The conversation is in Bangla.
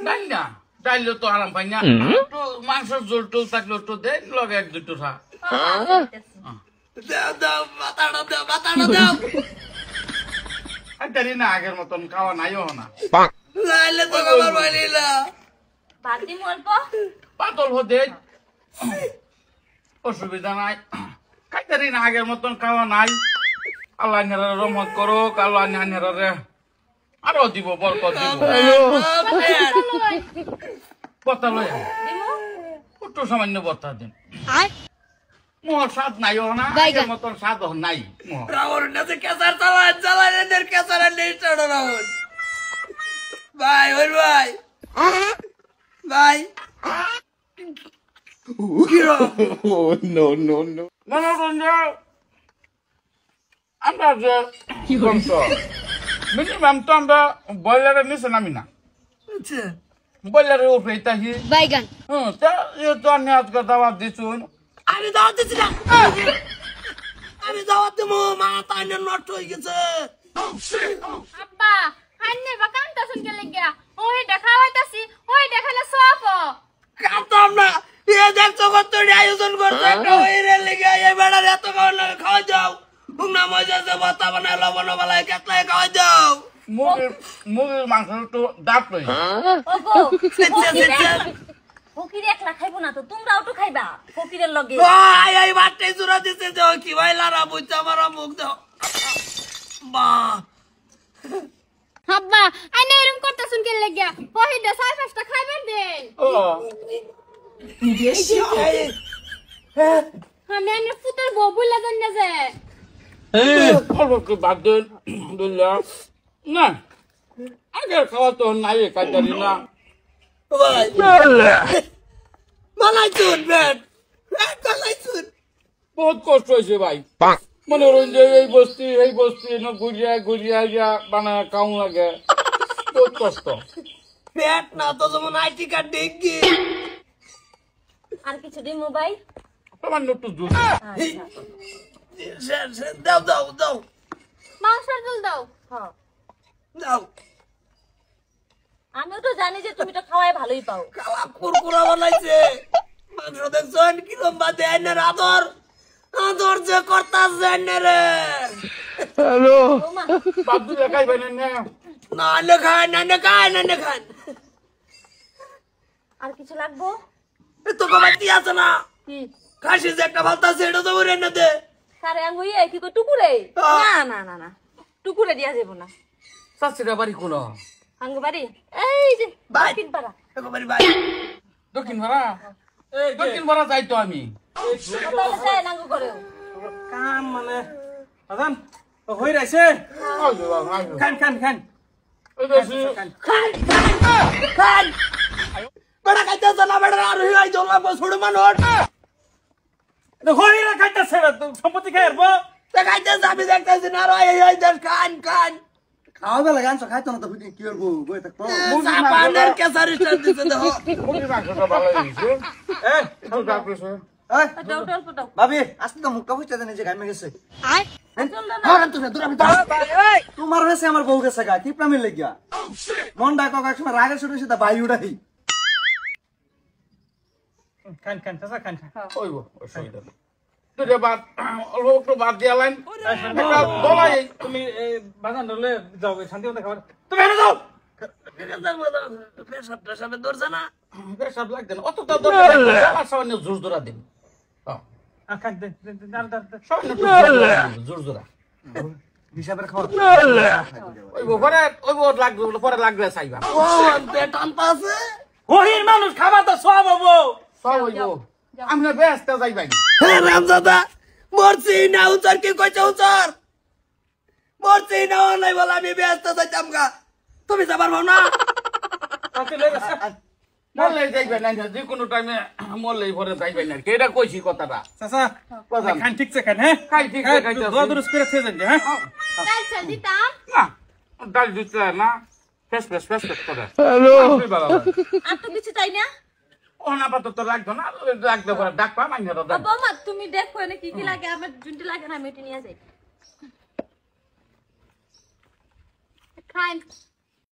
নাই না ডাইলে তো আরাম পাই না একটু মাংসের ঝোল টোল থাকলে একটু দেন লগে এক দুটো খা দাও দাও মাথাটা দাও জানি না আগের মতন খাওয়া নাইও না নাইলে তো আমার বাড়ি না ভাত দিমু অল্প পাতল হতে অসুবিধা নাই খাইতারি না আগের মতন খাওয়া নাই আল্লাহ নেরা রহমত করো আল্লাহ নেরা রে আরো দিব বরকত দিব বত্তা লই দিমু একটু সামান্য বত্তা দিন মোর স্বাদ নাইও না আগের মতন স্বাদ নাই মোর রাহুল নাতে কেসার চালায় এদের কেসার নেই চড়ো রাহুল ভাই ওই ভাই কিরো মনোরঞ্জন আমরা যে মিনিমাম তো আমরা বয়লারের নিচে নামি না আচ্ছা বয়লারের উপরে তাহি বাইগান তা তো আমি আজকে দাওয়াত দিছুন আমি দাওয়াত দিছি না আমি দাওয়াত দেবো মা তাই নষ্ট হয়ে গেছে আব্বা হান্নে বা কান্তা শুন কে লাগিয়া ওই দেখাওয়াইতাছি ওই দেখালে সফ কাঁদতাম না এদের জগৎ তৈরি আয়োজন করতে একটা ওই রেল লেগে এই বেড়ার এত খাওয়া যাও হুংনা মজা যে বাতা বানায় লবণ বালায় কেতলায় খাওয়া যাও মুরগির মাংস একটু দাঁত লই ওগো ফকির একলা খাইবো না তো তোমরাও তো খাইবা ফকিরের লগে এই বাটে জোড়া দিতে যে কি ভাই লারা বুঝতে আমার মুখ দাও বাহ আব্বা আইনে এরকম করতে শুন কে লাগিয়া পহিদা ছয় পাঁচটা খাইবেন দেন আমি আইনে ফুটের বউ বুলা জান না যে বাদ দেন বুঝলাম না আগে খাওয়া তো নাই কাটারি না ভাই মালাইছুন বেট মালাইছুন বহুত কষ্ট হয়েছে ভাই মনোরঞ্জন এই বস্তি না ঘুরিয়া ঘুরিয়া বানায় কাউন লাগে বহুত কষ্ট পেট না তো যেমন আইটি কার্ড দেখি আর কিছু দিমু ভাই তোমার একটু জুস দাও দাও দাও মাংসের ঝোল দাও হ্যাঁ দাও আমিও তো জানি যে তুমি তো খাওয়াই ভালোই পাও খাওয়া কুরকুরা বানাইছে মাংস দেখছেন কি লম্বা দেয় না আদর আদর যে করতাছে রে ওমা বাবু দেখাই বাইনে না না খান আর কিছু লাগবো তো কমাতি আছে না কি খাসি যে একটা ভালতা সেটা তো বলে না দে সারে আঙ্গুই কি কই টুকুরে না টুকুরে দিয়া যাবো না শাশুড়া বাড়ি কোন আঙ্গু বাড়ি এই যে বাই। দক্ষিণ পাড়া একবারে ভাই দক্ষিণ ভাড়া দক্ষিণ ভাড়া যাই তো আমি তাহলে যায় নাঙ্গু করেও কাম মানে আজান হই রাইছে খান খান বড় খাইতে না বড় আর হই জলা বছড় মানুষ হই রা খাইতেছে সম্পত্তি খাইরবো খাইতে যাবি দেখতেছি না আর এই দেশ খান খাওয়া বেলা গান খাইতো না তো কি করবো বই থাকবো সাপানের কেসার স্টার দিতে দাও মুরগির মাংসটা ভালো হয়েছে একটু ডাক দিছে টল পটাও ভাবি আজকে তো মুখটা বুঝতে জানি যে গাইমে গেছে চল না হ্যাঁ তুমি দূর আমি তোমার হয়েছে আমার বউ গেছে গা কি প্রামিল লেগিয়া মন ডাক এক সময় রাগের শুরু সেটা বাই উড়াই খান চাচা খান ওইব অসুবিধা নেই দুটো বাদ অল্প একটু বাদ দিয়া লাইন একটা দলাই তুমি বাজান ধরলে যাও শান্তি মতো খাবার তুমি এনে যাও পেশাবে ধরছে না সব লাগবে না অত তো দরকার সামান্য জোর জোড়া দিন খান দে সামান্য জোর জোড়া হিসাবের খাওয়া ওইব পরে লাগবে চাইবা ও পেট আনতা আছে হহির মানুষ খাবার তো সব হবো সব হইব আমি না ব্যস্ত যাইবাই হে রামজাদা মরছি না উচার কি কইছে উচার মরছি না নাই বলা আমি ব্যস্ত যাইতাম গা তুমি যাবার ভাব না মরলেই যাইবে না যে কোনো টাইমে মরলেই পরে যাইবে না এটা কইছি কথাটা চাচা খান ঠিকছে খান হ্যাঁ খাই ঠিক আছে, খাইতে আছে। দোয়া দুরুস করে খেয়ে যান হ্যাঁ ডাল চাল দিতাম না ডাল দিতে না ফেস করে আর তো কিছু চাই না আপাতত লাগতো না লাগতে পারে ডাক পা মাইনে দাও বৌমা তুমি দেখো না কি কি লাগে আমার জুনটি লাগে না আমি এটা নিয়ে যাই খাই